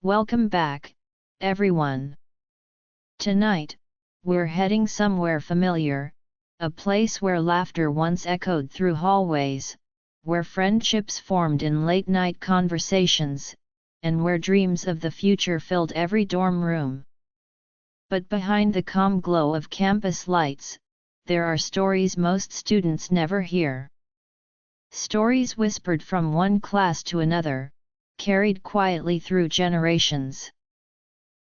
Welcome back, everyone. Tonight, we're heading somewhere familiar, a place where laughter once echoed through hallways, where friendships formed in late-night conversations, and where dreams of the future filled every dorm room. But behind the calm glow of campus lights, there are stories most students never hear. Stories whispered from one class to another, carried quietly through generations.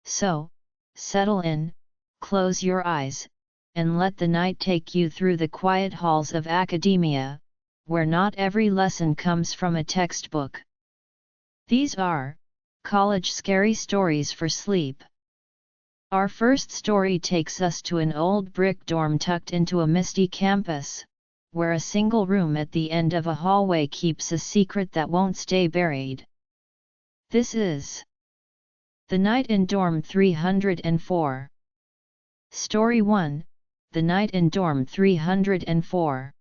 So, settle in, close your eyes, and let the night take you through the quiet halls of academia, where not every lesson comes from a textbook. These are college scary stories for sleep. Our first story takes us to an old brick dorm tucked into a misty campus, where a single room at the end of a hallway keeps a secret that won't stay buried. This is The Night in Dorm 304. Story 1, The Night in Dorm 304.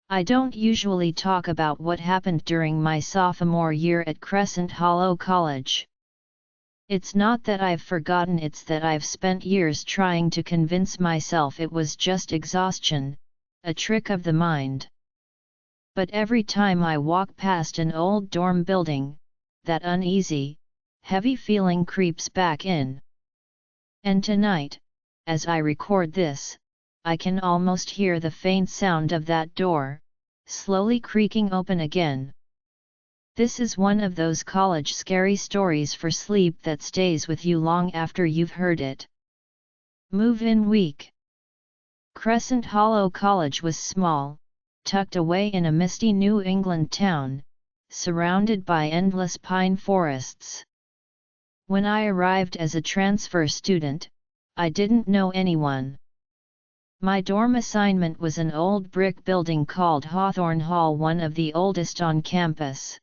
I don't usually talk about what happened during my sophomore year at Crescent Hollow College. It's not that I've forgotten, it's that I've spent years trying to convince myself it was just exhaustion, a trick of the mind. But every time I walk past an old dorm building, that uneasy, heavy feeling creeps back in. And tonight, as I record this, I can almost hear the faint sound of that door, slowly creaking open again. This is one of those college scary stories for sleep that stays with you long after you've heard it. Move-in week. Crescent Hollow College was small, tucked away in a misty New England town, surrounded by endless pine forests. When I arrived as a transfer student, I didn't know anyone. My dorm assignment was an old brick building called Hawthorne Hall, one of the oldest on campus.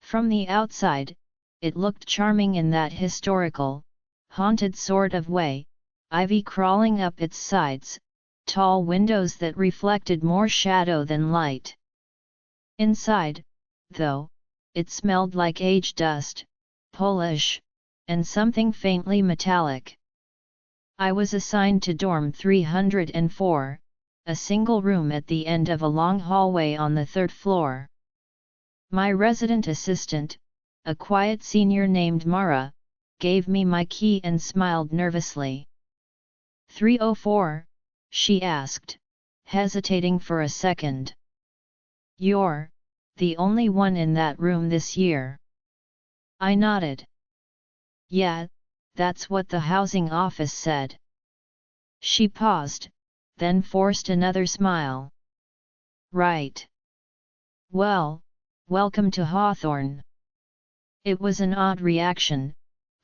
From the outside, it looked charming in that historical, haunted sort of way, ivy crawling up its sides, tall windows that reflected more shadow than light. Inside, though, it smelled like aged dust, polish, and something faintly metallic. I was assigned to dorm 304, a single room at the end of a long hallway on the third floor. My resident assistant, a quiet senior named Mara, gave me my key and smiled nervously. 304, she asked, hesitating for a second. You're the only one in that room this year. I nodded. Yeah, that's what the housing office said. She paused, then forced another smile. Right. Well, welcome to Hawthorne. It was an odd reaction,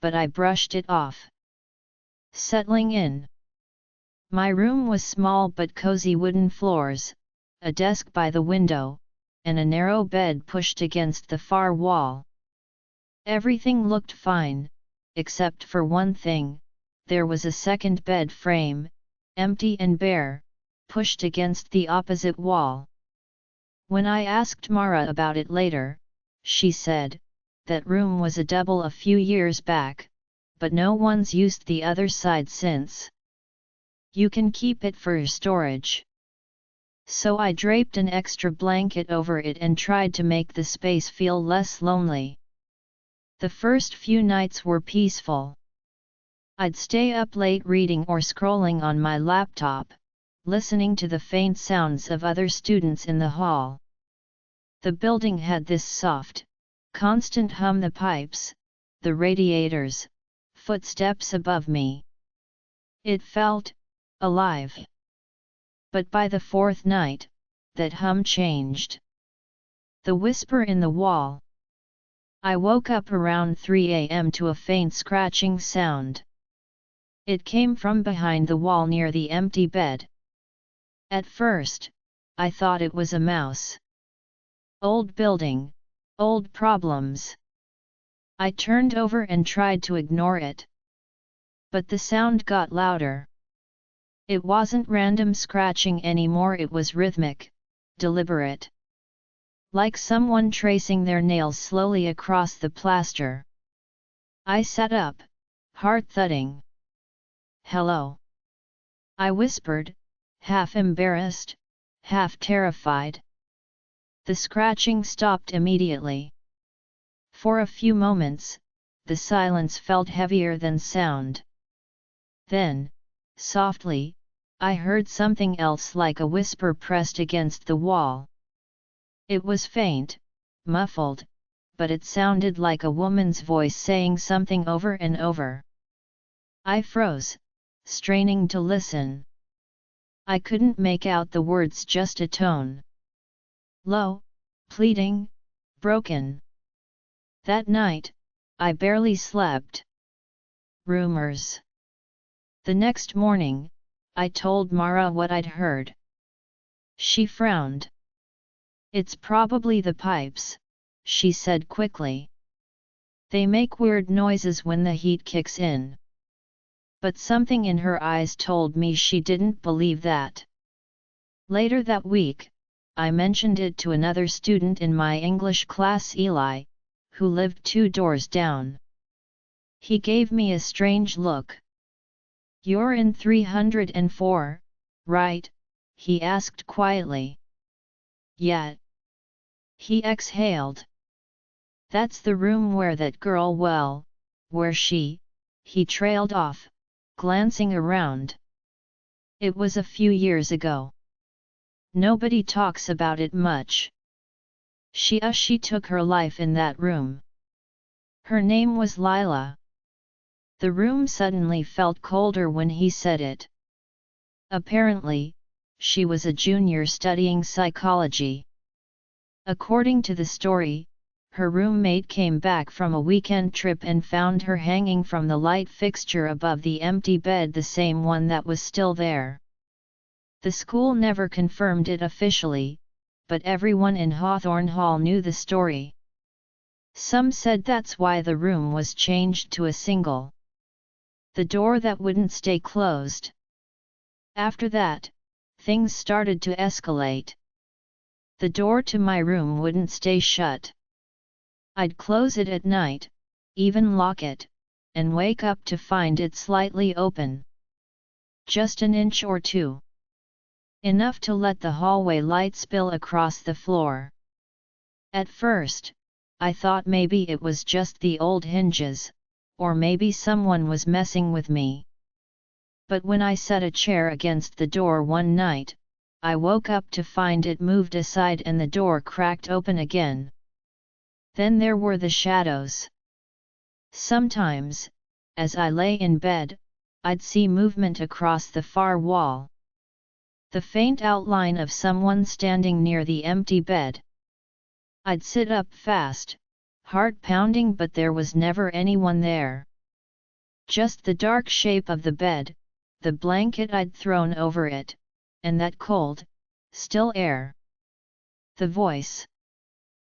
but I brushed it off. Settling in. My room was small but cozy, wooden floors, a desk by the window, and a narrow bed pushed against the far wall. Everything looked fine, except for one thing: there was a second bed frame, empty and bare, pushed against the opposite wall. When I asked Mara about it later, she said, that room was a double a few years back, but no one's used the other side since. You can keep it for storage. So I draped an extra blanket over it and tried to make the space feel less lonely. The first few nights were peaceful. I'd stay up late reading or scrolling on my laptop, listening to the faint sounds of other students in the hall. The building had this soft, constant hum: the pipes, the radiators, footsteps above me. It felt alive. But by the fourth night, that hum changed. The whisper in the wall. I woke up around 3 a.m. to a faint scratching sound. It came from behind the wall near the empty bed. At first, I thought it was a mouse. Old building, old problems. I turned over and tried to ignore it. But the sound got louder. It wasn't random scratching anymore, it was rhythmic, deliberate. Like someone tracing their nails slowly across the plaster. I sat up, heart thudding. "Hello?" I whispered, half embarrassed, half terrified. The scratching stopped immediately. For a few moments, the silence felt heavier than sound. Then, softly, I heard something else like a whisper pressed against the wall. It was faint, muffled, but it sounded like a woman's voice saying something over and over. I froze, straining to listen. I couldn't make out the words, just a tone. Low, pleading, broken. That night, I barely slept. Rumors. The next morning, I told Mara what I'd heard. She frowned. "It's probably the pipes," she said quickly. "They make weird noises when the heat kicks in." But something in her eyes told me she didn't believe that. Later that week, I mentioned it to another student in my English class, Eli, who lived 2 doors down. He gave me a strange look. "You're in 304, right?" he asked quietly. "Yeah." He exhaled. "That's the room where that girl, well, where she," he trailed off, glancing around. "It was a few years ago. Nobody talks about it much. She took her life in that room. Her name was Lila." The room suddenly felt colder when he said it. Apparently, she was a junior studying psychology. According to the story, her roommate came back from a weekend trip and found her hanging from the light fixture above the empty bed, the same one that was still there. The school never confirmed it officially, but everyone in Hawthorne Hall knew the story. Some said that's why the room was changed to a single. The door that wouldn't stay closed. After that, things started to escalate. The door to my room wouldn't stay shut. I'd close it at night, even lock it, and wake up to find it slightly open. Just an inch or two. Enough to let the hallway light spill across the floor. At first, I thought maybe it was just the old hinges, or maybe someone was messing with me. But when I set a chair against the door one night, I woke up to find it moved aside and the door cracked open again. Then there were the shadows. Sometimes, as I lay in bed, I'd see movement across the far wall. The faint outline of someone standing near the empty bed. I'd sit up fast, heart pounding, but there was never anyone there. Just the dark shape of the bed, the blanket I'd thrown over it, and that cold, still air. The voice.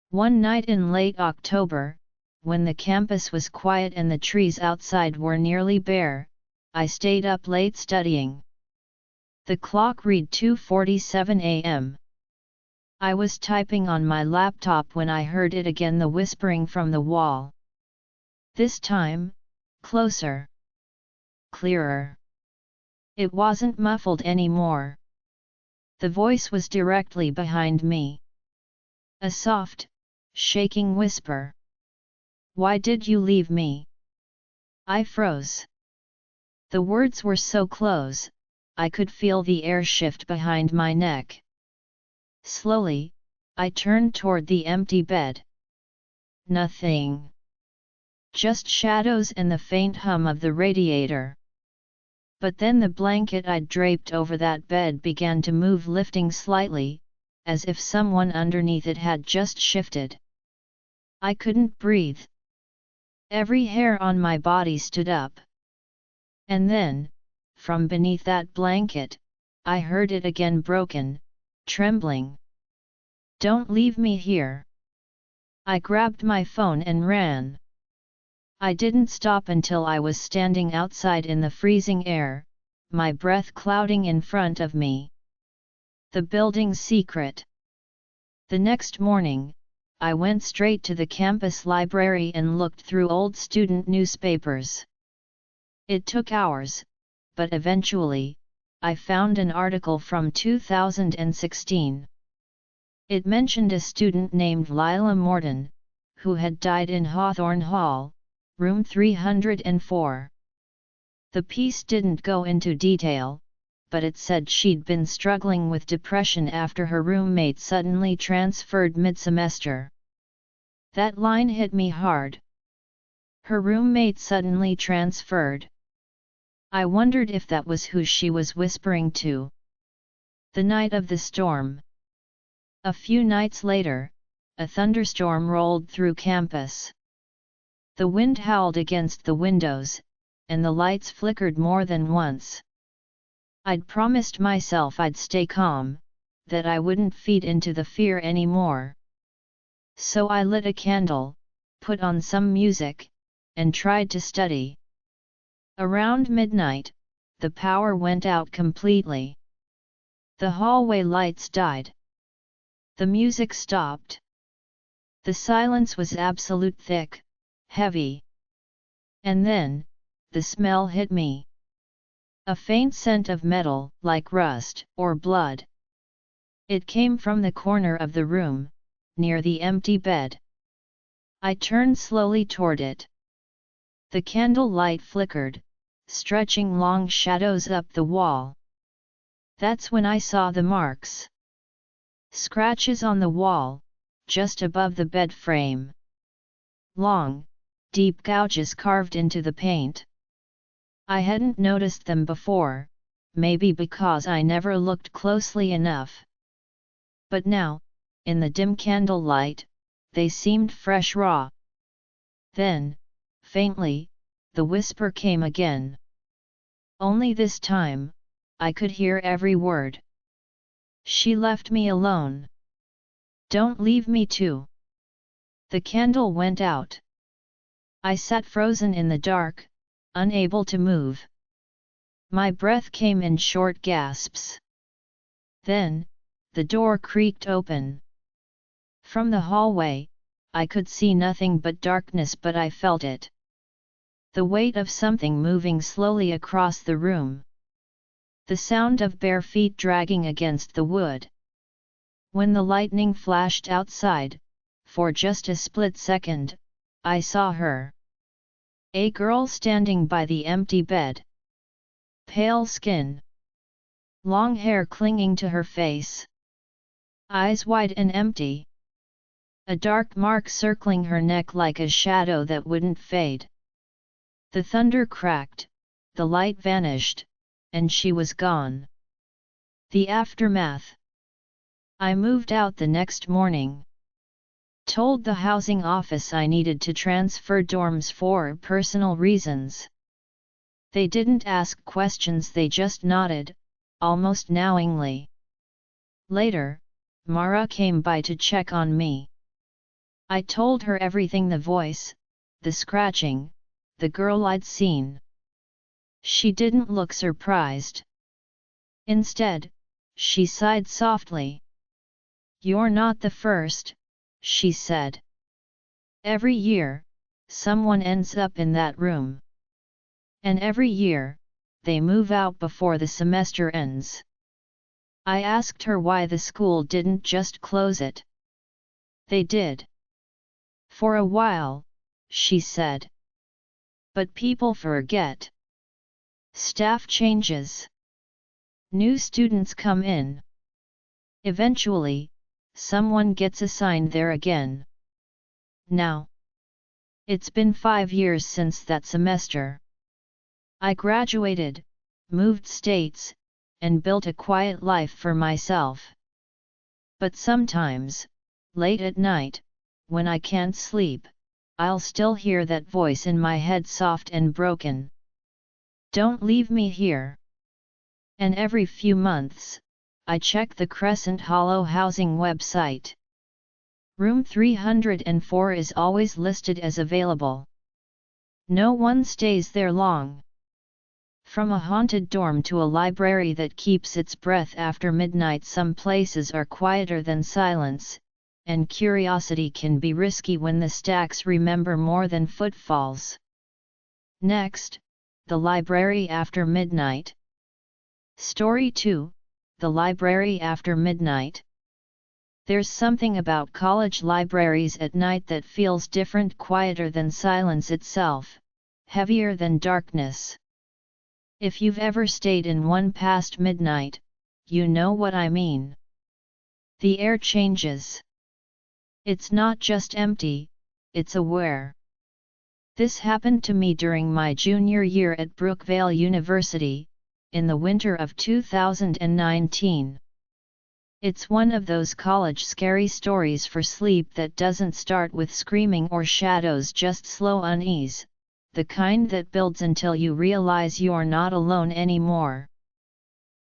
One night in late October, when the campus was quiet and the trees outside were nearly bare, I stayed up late studying. The clock read 2:47 a.m. I was typing on my laptop when I heard it again, the whispering from the wall. This time, closer. Clearer. It wasn't muffled anymore. The voice was directly behind me. A soft, shaking whisper. "Why did you leave me?" I froze. The words were so close, I could feel the air shift behind my neck. Slowly, I turned toward the empty bed. Nothing. Just shadows and the faint hum of the radiator. But then the blanket I'd draped over that bed began to move, lifting slightly, as if someone underneath it had just shifted. I couldn't breathe. Every hair on my body stood up. And then, from beneath that blanket, I heard it again, broken, trembling. "Don't leave me here." I grabbed my phone and ran. I didn't stop until I was standing outside in the freezing air, my breath clouding in front of me. The building's secret. The next morning, I went straight to the campus library and looked through old student newspapers. It took hours, but eventually, I found an article from 2016. It mentioned a student named Lila Morton, who had died in Hawthorne Hall, room 304. The piece didn't go into detail, but it said she'd been struggling with depression after her roommate suddenly transferred mid-semester. That line hit me hard. Her roommate suddenly transferred. I wondered if that was who she was whispering to. The night of the storm. A few nights later, a thunderstorm rolled through campus. The wind howled against the windows, and the lights flickered more than once. I'd promised myself I'd stay calm, that I wouldn't feed into the fear anymore. So I lit a candle, put on some music, and tried to study. Around midnight, the power went out completely. The hallway lights died. The music stopped. The silence was absolute, thick, heavy. And then, the smell hit me. A faint scent of metal, like rust or blood. It came from the corner of the room, near the empty bed. I turned slowly toward it. The candle light flickered, stretching long shadows up the wall. That's when I saw the marks. Scratches on the wall, just above the bed frame. Long, deep gouges carved into the paint. I hadn't noticed them before, maybe because I never looked closely enough. But now, in the dim candlelight, they seemed fresh, raw. Then, faintly, the whisper came again. Only this time, I could hear every word. She left me alone. Don't leave me too. The candle went out. I sat frozen in the dark, unable to move. My breath came in short gasps. Then, the door creaked open. From the hallway, I could see nothing but darkness, but I felt it. The weight of something moving slowly across the room. The sound of bare feet dragging against the wood. When the lightning flashed outside, for just a split second, I saw her. A girl standing by the empty bed. Pale skin. Long hair clinging to her face. Eyes wide and empty. A dark mark circling her neck like a shadow that wouldn't fade. The thunder cracked, the light vanished, and she was gone. The aftermath. I moved out the next morning. Told the housing office I needed to transfer dorms for personal reasons. They didn't ask questions, they just nodded, almost knowingly. Later, Mara came by to check on me. I told her everything, the voice, the scratching, the girl I'd seen. She didn't look surprised. Instead, she sighed softly. "You're not the first," she said. "Every year, someone ends up in that room. And every year, they move out before the semester ends." I asked her why the school didn't just close it. "They did. For a while," she said. "But people forget. Staff changes. New students come in. Eventually, someone gets assigned there again. Now, it's been 5 years since that semester. I graduated, moved states, and built a quiet life for myself. But sometimes, late at night, when I can't sleep, I'll still hear that voice in my head, soft and broken. Don't leave me here." And every few months, I check the Crescent Hollow housing website. Room 304 is always listed as available. No one stays there long. From a haunted dorm to a library that keeps its breath after midnight, some places are quieter than silence, and curiosity can be risky when the stacks remember more than footfalls. Next, the library after midnight. Story 2, The Library After Midnight. There's something about college libraries at night that feels different, quieter than silence itself, heavier than darkness. If you've ever stayed in one past midnight, you know what I mean. The air changes. It's not just empty, it's aware. This happened to me during my junior year at Brookvale University, in the winter of 2019. It's one of those college scary stories for sleep that doesn't start with screaming or shadows, just slow unease, the kind that builds until you realize you're not alone anymore.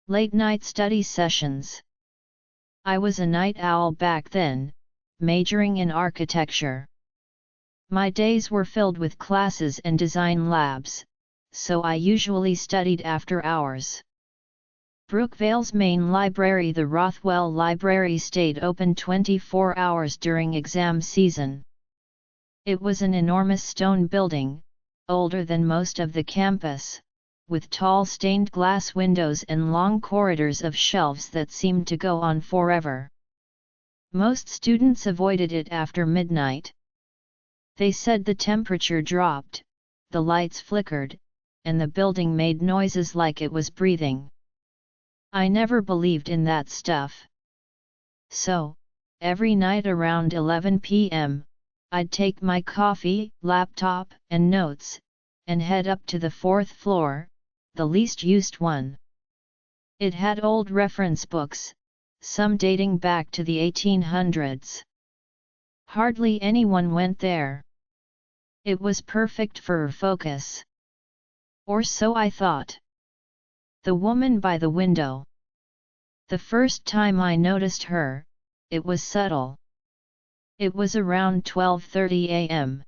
Late night study sessions. I was a night owl back then, majoring in architecture. My days were filled with classes and design labs, so I usually studied after hours. Brookvale's main library, the Rothwell Library, stayed open 24 hours during exam season. It was an enormous stone building, older than most of the campus, with tall stained glass windows and long corridors of shelves that seemed to go on forever. Most students avoided it after midnight. They said the temperature dropped, the lights flickered, and the building made noises like it was breathing. I never believed in that stuff. So, every night around 11 p.m., I'd take my coffee, laptop, and notes, and head up to the fourth floor, the least used one. It had old reference books, some dating back to the 1800s. Hardly anyone went there. It was perfect for focus. Or so I thought. The woman by the window. The first time I noticed her, it was subtle. It was around 12:30 a.m.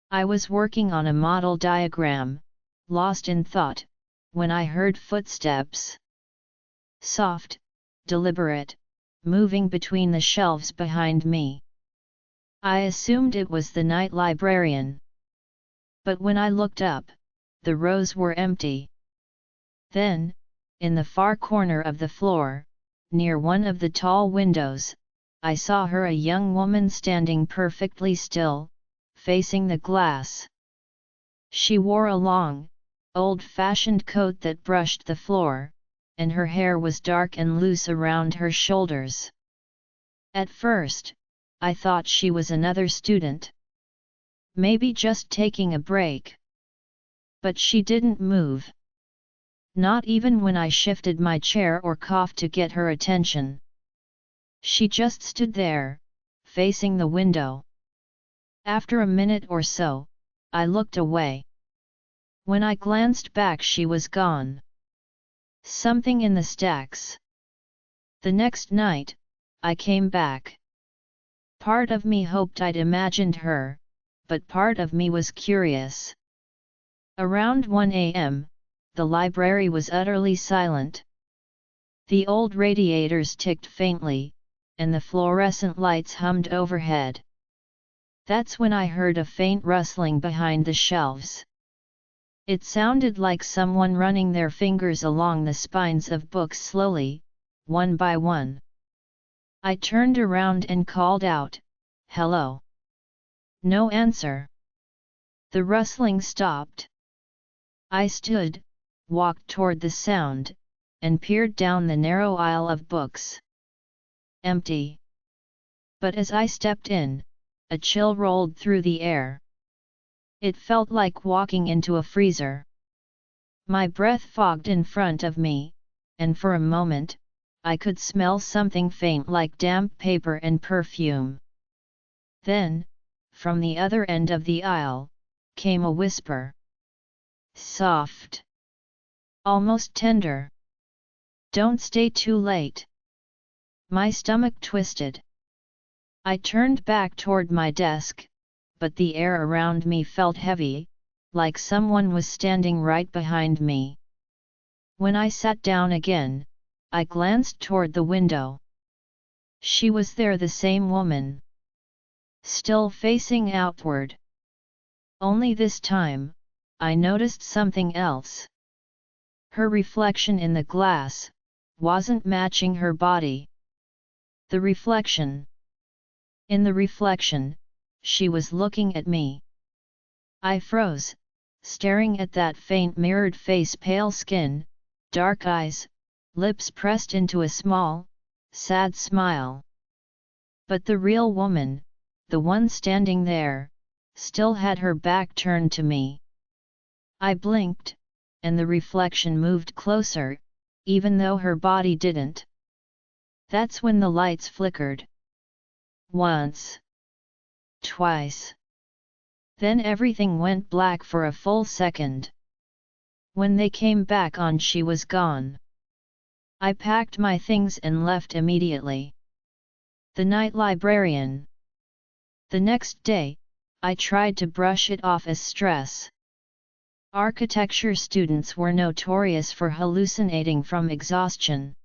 I was working on a model diagram, lost in thought, when I heard footsteps. Soft, deliberate, moving between the shelves behind me. I assumed it was the night librarian. But when I looked up, the rows were empty. Then, in the far corner of the floor, near one of the tall windows, I saw her, a young woman standing perfectly still, facing the glass. She wore a long, old-fashioned coat that brushed the floor, and her hair was dark and loose around her shoulders. At first, I thought she was another student. Maybe just taking a break. But she didn't move. Not even when I shifted my chair or coughed to get her attention. She just stood there, facing the window. After a minute or so, I looked away. When I glanced back, she was gone. Something in the stacks. The next night, I came back. Part of me hoped I'd imagined her, but part of me was curious. Around 1 a.m., the library was utterly silent. The old radiators ticked faintly, and the fluorescent lights hummed overhead. That's when I heard a faint rustling behind the shelves. It sounded like someone running their fingers along the spines of books slowly, one by one. I turned around and called out, "Hello?" No answer. The rustling stopped. I stood, walked toward the sound, and peered down the narrow aisle of books. Empty. But as I stepped in, a chill rolled through the air. It felt like walking into a freezer. My breath fogged in front of me, and for a moment, I could smell something faint like damp paper and perfume. Then, from the other end of the aisle, came a whisper. Soft. Almost tender. Don't stay too late. My stomach twisted. I turned back toward my desk, but the air around me felt heavy, like someone was standing right behind me. When I sat down again, I glanced toward the window. She was there, the same woman. Still facing outward. Only this time, I noticed something else. Her reflection in the glass wasn't matching her body. The reflection. In the reflection, she was looking at me. I froze, staring at that faint mirrored face, pale skin, dark eyes, lips pressed into a small, sad smile. But the real woman, the one standing there, still had her back turned to me. I blinked, and the reflection moved closer, even though her body didn't. That's when the lights flickered. Once. Twice. Then everything went black for a full second. When they came back on, she was gone. I packed my things and left immediately. The night librarian. The next day, I tried to brush it off as stress. Architecture students were notorious for hallucinating from exhaustion.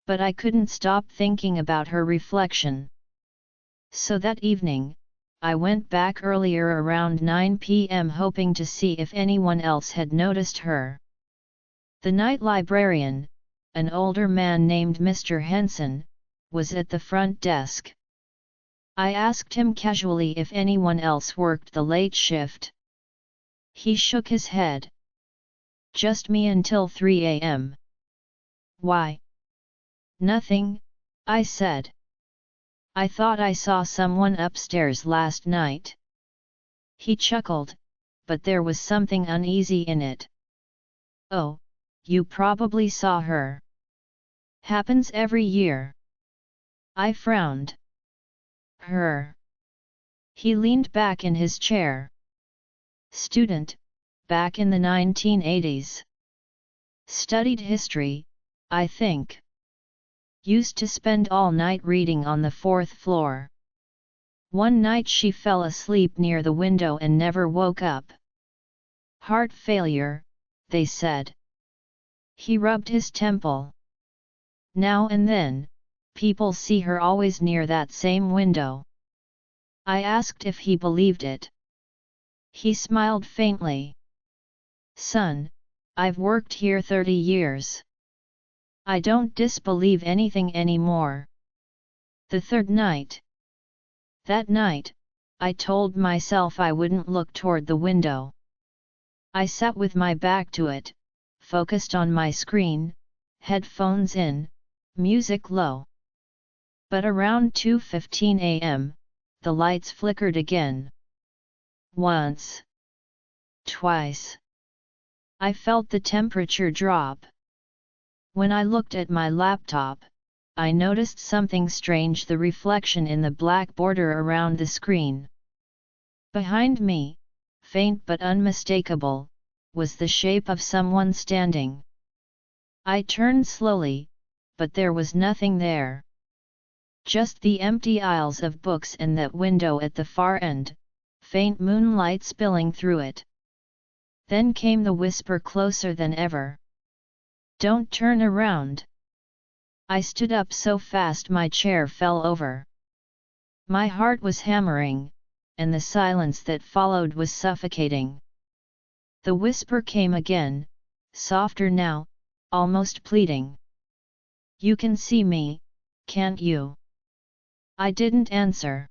But I couldn't stop thinking about her reflection. So that evening, I went back earlier, around 9 p.m., hoping to see if anyone else had noticed her. The night librarian, an older man named Mr. Henson, was at the front desk. I asked him casually if anyone else worked the late shift. He shook his head. Just me until 3 a.m. Why? Nothing, I said. I thought I saw someone upstairs last night. He chuckled, but there was something uneasy in it. Oh, you probably saw her. Happens every year. I frowned. Her. He leaned back in his chair. Student, back in the 1980s. Studied history, I think. Used to spend all night reading on the 4th floor. One night she fell asleep near the window and never woke up. Heart failure, they said. He rubbed his temple. Now and then, people see her always near that same window. I asked if he believed it. He smiled faintly. Son, I've worked here 30 years. I don't disbelieve anything anymore. The third night. That night, I told myself I wouldn't look toward the window. I sat with my back to it, focused on my screen, headphones in, music low. But around 2:15 a.m., the lights flickered again. Once. Twice. I felt the temperature drop. When I looked at my laptop, I noticed something strange: the reflection in the black border around the screen. Behind me, faint but unmistakable, was the shape of someone standing. I turned slowly, but there was nothing there. Just the empty aisles of books and that window at the far end, faint moonlight spilling through it. Then came the whisper, closer than ever. Don't turn around. I stood up so fast my chair fell over. My heart was hammering, and the silence that followed was suffocating. The whisper came again, softer now, almost pleading. You can see me, can't you? I didn't answer.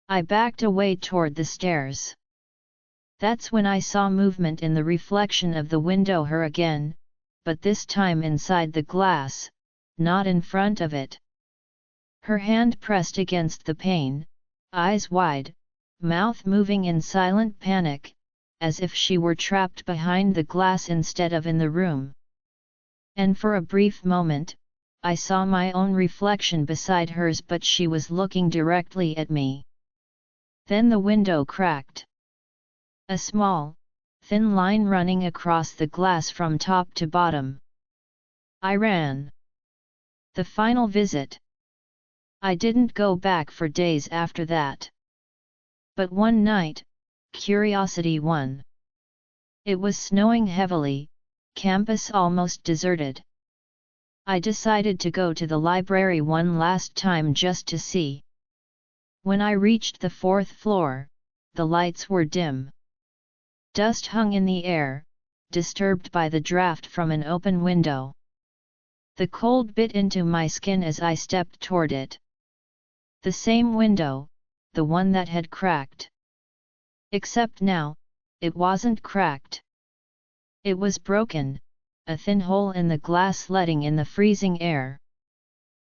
I backed away toward the stairs. That's when I saw movement in the reflection of the window, her again, but this time inside the glass, not in front of it. Her hand pressed against the pane, eyes wide, mouth moving in silent panic, as if she were trapped behind the glass instead of in the room. And for a brief moment, I saw my own reflection beside hers, but she was looking directly at me. Then the window cracked. A small, thin line running across the glass from top to bottom. I ran. The final visit. I didn't go back for days after that. But one night, curiosity won. It was snowing heavily, campus almost deserted. I decided to go to the library one last time just to see. When I reached the fourth floor, the lights were dim. Dust hung in the air, disturbed by the draft from an open window. The cold bit into my skin as I stepped toward it. The same window, the one that had cracked. Except now, it wasn't cracked. It was broken, a thin hole in the glass letting in the freezing air.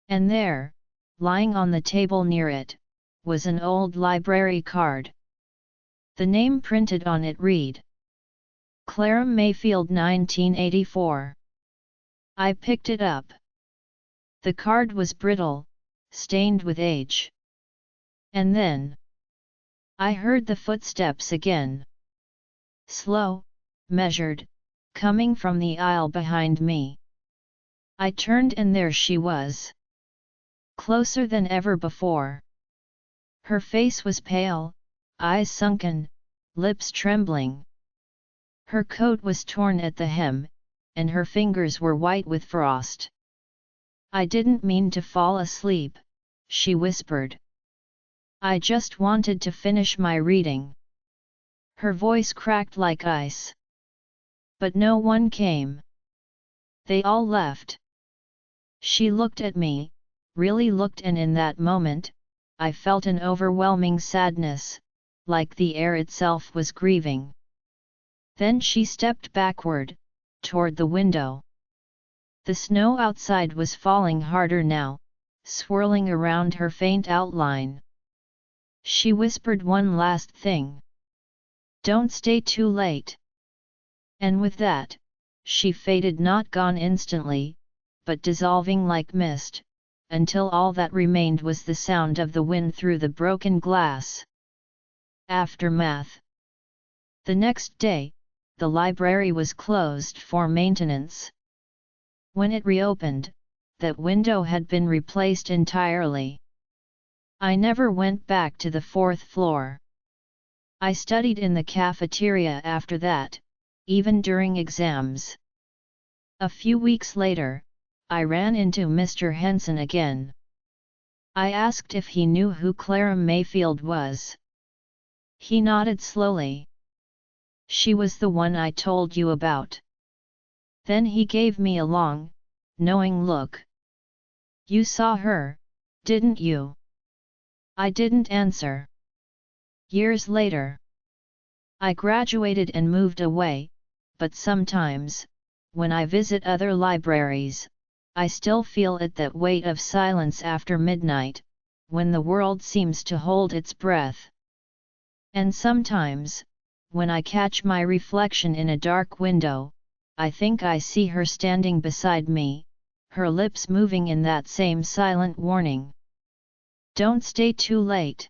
And there, lying on the table near it, was an old library card. The name printed on it read: Clara Mayfield 1984. I picked it up. The card was brittle, stained with age. And then I heard the footsteps again. Slow, measured, coming from the aisle behind me. I turned and there she was. Closer than ever before. Her face was pale, eyes sunken, lips trembling. Her coat was torn at the hem, and her fingers were white with frost. I didn't mean to fall asleep, she whispered. I just wanted to finish my reading. Her voice cracked like ice. But no one came. They all left. She looked at me, really looked, and in that moment, I felt an overwhelming sadness, like the air itself was grieving. Then she stepped backward, toward the window. The snow outside was falling harder now, swirling around her faint outline. She whispered one last thing. Don't stay too late. And with that, she faded, not gone instantly, but dissolving like mist, until all that remained was the sound of the wind through the broken glass. Aftermath. The next day, the library was closed for maintenance. When it reopened, that window had been replaced entirely. I never went back to the fourth floor. I studied in the cafeteria after that, even during exams. A few weeks later, I ran into Mr. Henson again. I asked if he knew who Clara Mayfield was. He nodded slowly. She was the one I told you about. Then he gave me a long, knowing look. You saw her, didn't you? I didn't answer. Years later, I graduated and moved away, but sometimes, when I visit other libraries, I still feel it, that weight of silence after midnight, when the world seems to hold its breath. And sometimes, when I catch my reflection in a dark window, I think I see her standing beside me, her lips moving in that same silent warning. Don't stay too late.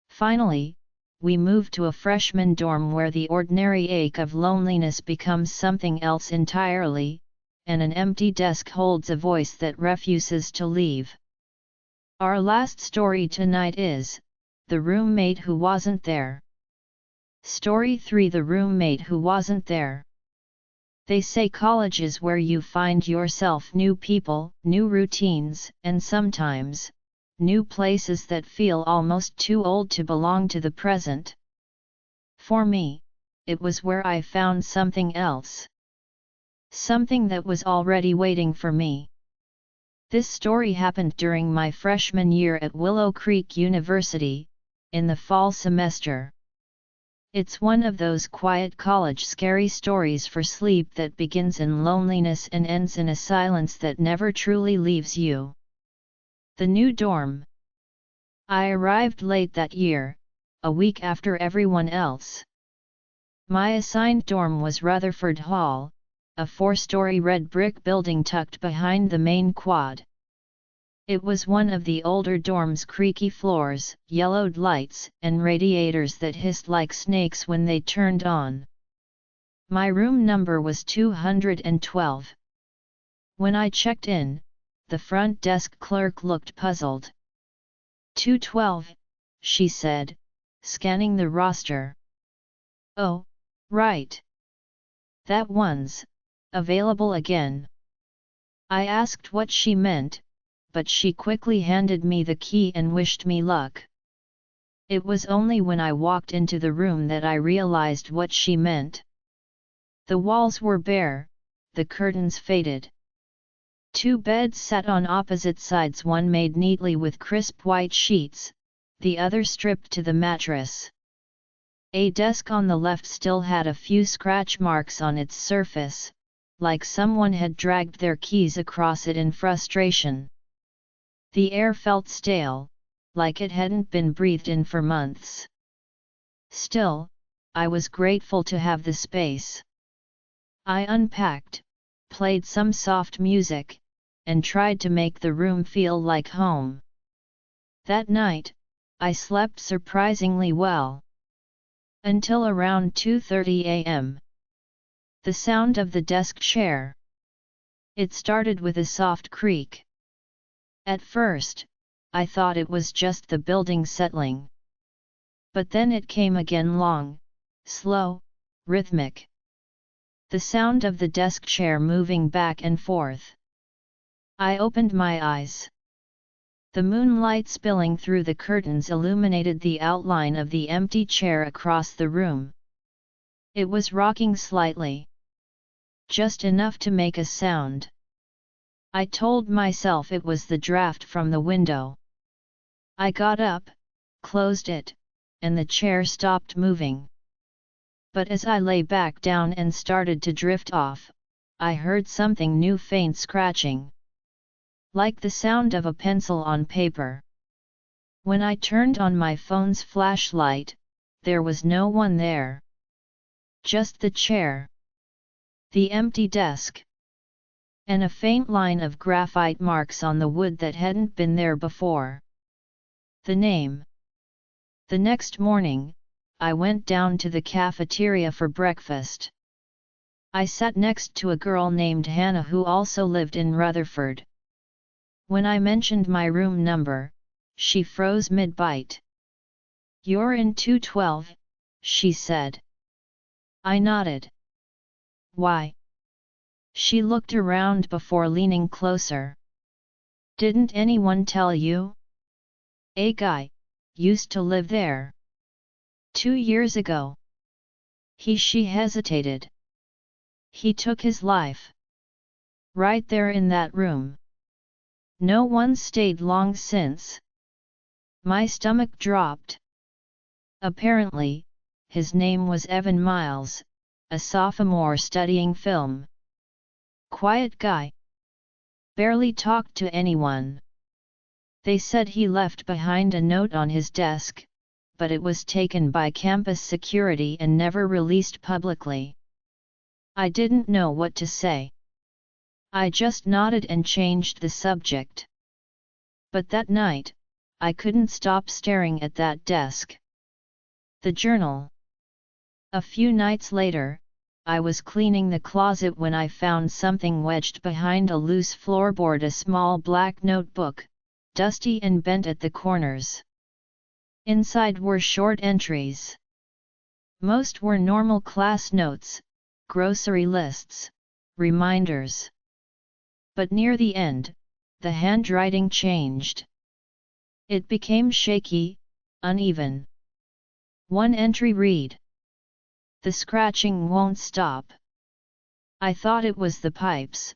Finally, we move to a freshman dorm where the ordinary ache of loneliness becomes something else entirely, and an empty desk holds a voice that refuses to leave. Our last story tonight is The Roommate Who Wasn't There. Story 3: The Roommate Who Wasn't There. They say college is where you find yourself, new people, new routines, and sometimes, new places that feel almost too old to belong to the present. For me, it was where I found something else. Something that was already waiting for me. This story happened during my freshman year at Willow Creek University, in the fall semester. It's one of those quiet college scary stories for sleep that begins in loneliness and ends in a silence that never truly leaves you. The new dorm. I arrived late that year, a week after everyone else. My assigned dorm was Rutherford Hall, a 4-story red brick building tucked behind the main quad. It was one of the older dorms' creaky floors, yellowed lights, and radiators that hissed like snakes when they turned on. My room number was 212. When I checked in, the front desk clerk looked puzzled. 212, she said, scanning the roster. Oh, right. That one's available again. I asked what she meant, but she quickly handed me the key and wished me luck. It was only when I walked into the room that I realized what she meant. The walls were bare, the curtains faded. Two beds sat on opposite sides, one made neatly with crisp white sheets, the other stripped to the mattress. A desk on the left still had a few scratch marks on its surface, like someone had dragged their keys across it in frustration. The air felt stale, like it hadn't been breathed in for months. Still, I was grateful to have the space. I unpacked, played some soft music, and tried to make the room feel like home. That night, I slept surprisingly well. Until around 2:30 a.m. The sound of the desk chair. It started with a soft creak. At first, I thought it was just the building settling. But then it came again, long, slow, rhythmic. The sound of the desk chair moving back and forth. I opened my eyes. The moonlight spilling through the curtains illuminated the outline of the empty chair across the room. It was rocking slightly. Just enough to make a sound. I told myself it was the draft from the window. I got up, closed it, and the chair stopped moving. But as I lay back down and started to drift off, I heard something new, faint scratching. Like the sound of a pencil on paper. When I turned on my phone's flashlight, there was no one there. Just the chair. The empty desk. And a faint line of graphite marks on the wood that hadn't been there before. The name. The next morning, I went down to the cafeteria for breakfast. I sat next to a girl named Hannah who also lived in Rutherford. When I mentioned my room number, she froze mid-bite. "You're in 212, she said. I nodded. "Why?" She looked around before leaning closer. "Didn't anyone tell you? A guy used to live there. 2 years ago. She hesitated. He took his life. Right there in that room. No one stayed long since." My stomach dropped. Apparently, his name was Evan Miles, a sophomore studying film. Quiet guy. Barely talked to anyone. They said he left behind a note on his desk, but it was taken by campus security and never released publicly. I didn't know what to say. I just nodded and changed the subject. But that night, I couldn't stop staring at that desk. The journal. A few nights later, I was cleaning the closet when I found something wedged behind a loose floorboard, a small black notebook, dusty and bent at the corners. Inside were short entries. Most were normal class notes, grocery lists, reminders. But near the end, the handwriting changed. It became shaky, uneven. One entry read, "The scratching won't stop. I thought it was the pipes,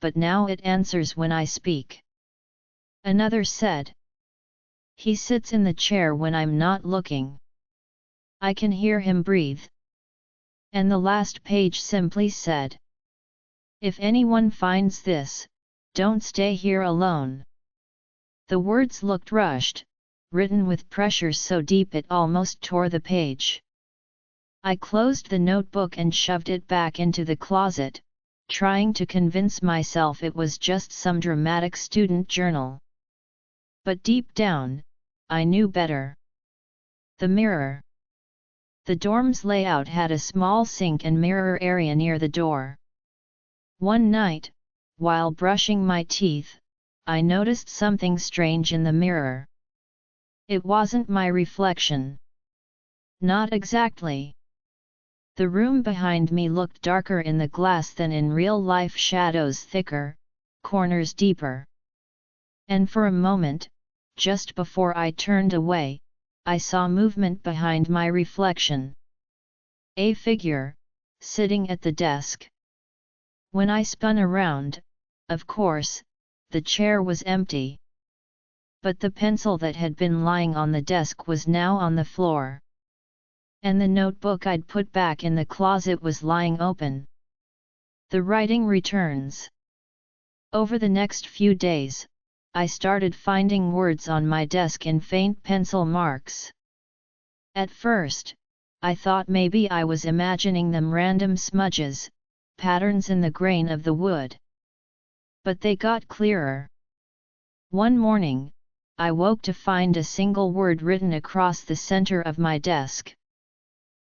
but now it answers when I speak." Another said, "He sits in the chair when I'm not looking. I can hear him breathe." And the last page simply said, "If anyone finds this, don't stay here alone." The words looked rushed, written with pressure so deep it almost tore the page. I closed the notebook and shoved it back into the closet, trying to convince myself it was just some dramatic student journal. But deep down, I knew better. The mirror. The dorm's layout had a small sink and mirror area near the door. One night, while brushing my teeth, I noticed something strange in the mirror. It wasn't my reflection. Not exactly. The room behind me looked darker in the glass than in real life, shadows thicker, corners deeper. And for a moment, just before I turned away, I saw movement behind my reflection. A figure, sitting at the desk. When I spun around, of course, the chair was empty. But the pencil that had been lying on the desk was now on the floor. And the notebook I'd put back in the closet was lying open. The writing returns. Over the next few days, I started finding words on my desk in faint pencil marks. At first, I thought maybe I was imagining them random smudges, patterns in the grain of the wood. But they got clearer. One morning, I woke to find a single word written across the center of my desk.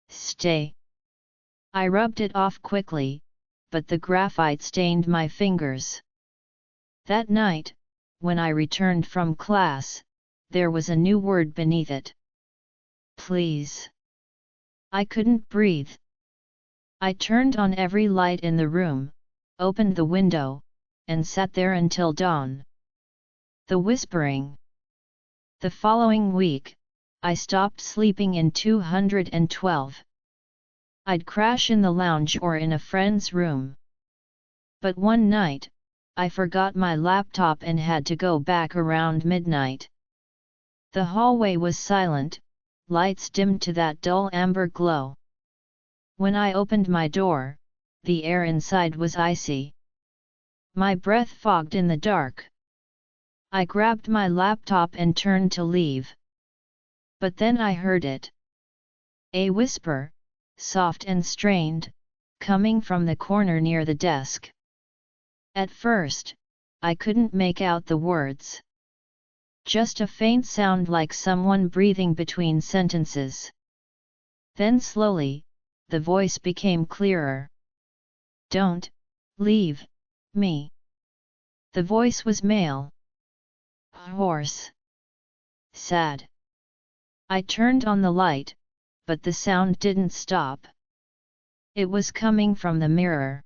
Stay. I rubbed it off quickly, but the graphite stained my fingers. That night, when I returned from class, there was a new word beneath it. Please. I couldn't breathe. I turned on every light in the room, opened the window, and sat there until dawn. The whispering. The following week, I stopped sleeping in 212. I'd crash in the lounge or in a friend's room. But one night, I forgot my laptop and had to go back around midnight. The hallway was silent, lights dimmed to that dull amber glow. When I opened my door, the air inside was icy. My breath fogged in the dark. I grabbed my laptop and turned to leave. But then I heard it. A whisper, soft and strained, coming from the corner near the desk. At first, I couldn't make out the words. Just a faint sound like someone breathing between sentences. Then slowly, the voice became clearer. Don't leave me. The voice was male. Hoarse. Sad. I turned on the light, but the sound didn't stop. It was coming from the mirror.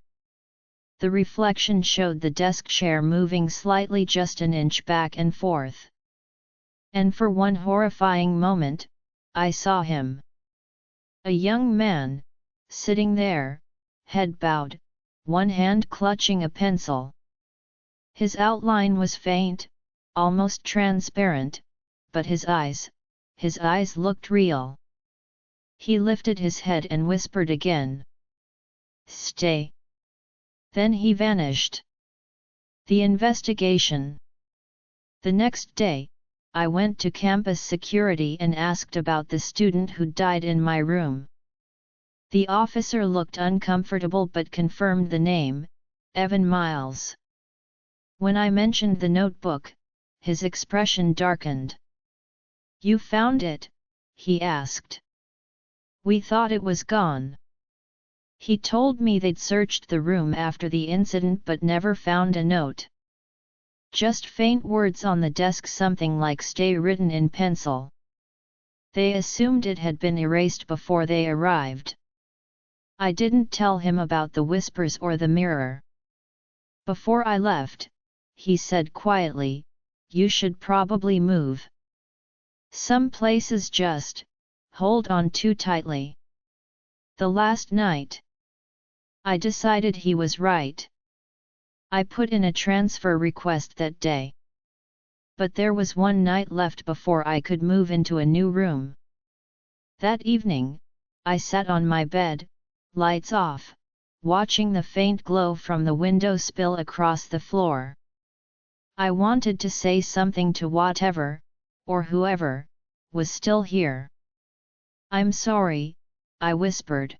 The reflection showed the desk chair moving slightly just an inch back and forth. And for one horrifying moment, I saw him. A young man, sitting there, head bowed, one hand clutching a pencil. His outline was faint, almost transparent, but his eyes looked real. He lifted his head and whispered again. Stay. Then he vanished. The investigation. The next day, I went to campus security and asked about the student who died in my room. The officer looked uncomfortable but confirmed the name, Evan Miles. When I mentioned the notebook, his expression darkened. You found it? He asked. We thought it was gone. He told me they'd searched the room after the incident but never found a note. Just faint words on the desk, something like stay written in pencil. They assumed it had been erased before they arrived. I didn't tell him about the whispers or the mirror. Before I left, he said quietly, you should probably move. Some places just hold on too tightly. The last night, I decided he was right. I put in a transfer request that day. But there was one night left before I could move into a new room. That evening, I sat on my bed, lights off, watching the faint glow from the window spill across the floor. I wanted to say something to whatever, or whoever, was still here. I'm sorry, I whispered.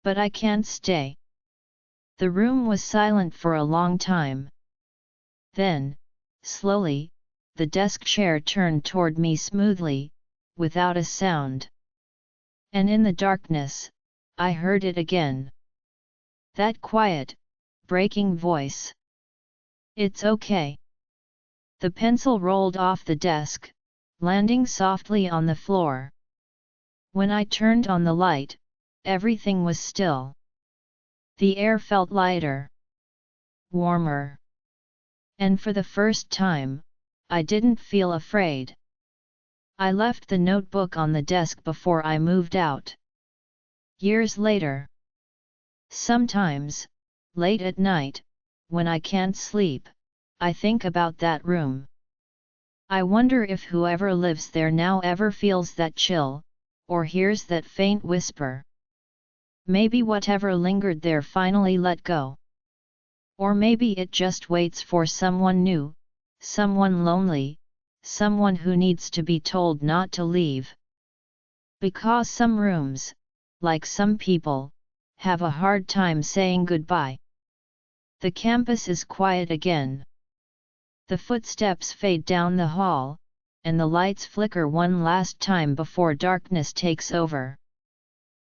But I can't stay. The room was silent for a long time. Then, slowly, the desk chair turned toward me smoothly, without a sound. And in the darkness, I heard it again. That quiet, breaking voice. It's okay. The pencil rolled off the desk, landing softly on the floor. When I turned on the light, everything was still. The air felt lighter. Warmer. And for the first time, I didn't feel afraid. I left the notebook on the desk before I moved out. Years later. Sometimes, late at night, when I can't sleep, I think about that room. I wonder if whoever lives there now ever feels that chill, or hears that faint whisper. Maybe whatever lingered there finally let go. Or maybe it just waits for someone new, someone lonely, someone who needs to be told not to leave. Because some rooms, like some people, have a hard time saying goodbye. The campus is quiet again. The footsteps fade down the hall, and the lights flicker one last time before darkness takes over.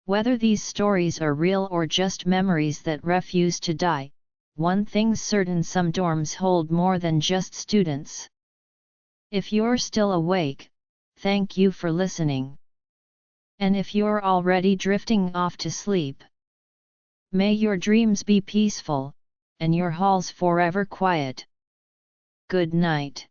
Whether these stories are real or just memories that refuse to die, one thing's certain: some dorms hold more than just students. If you're still awake, thank you for listening. And if you're already drifting off to sleep, may your dreams be peaceful, and your halls forever quiet. Good night.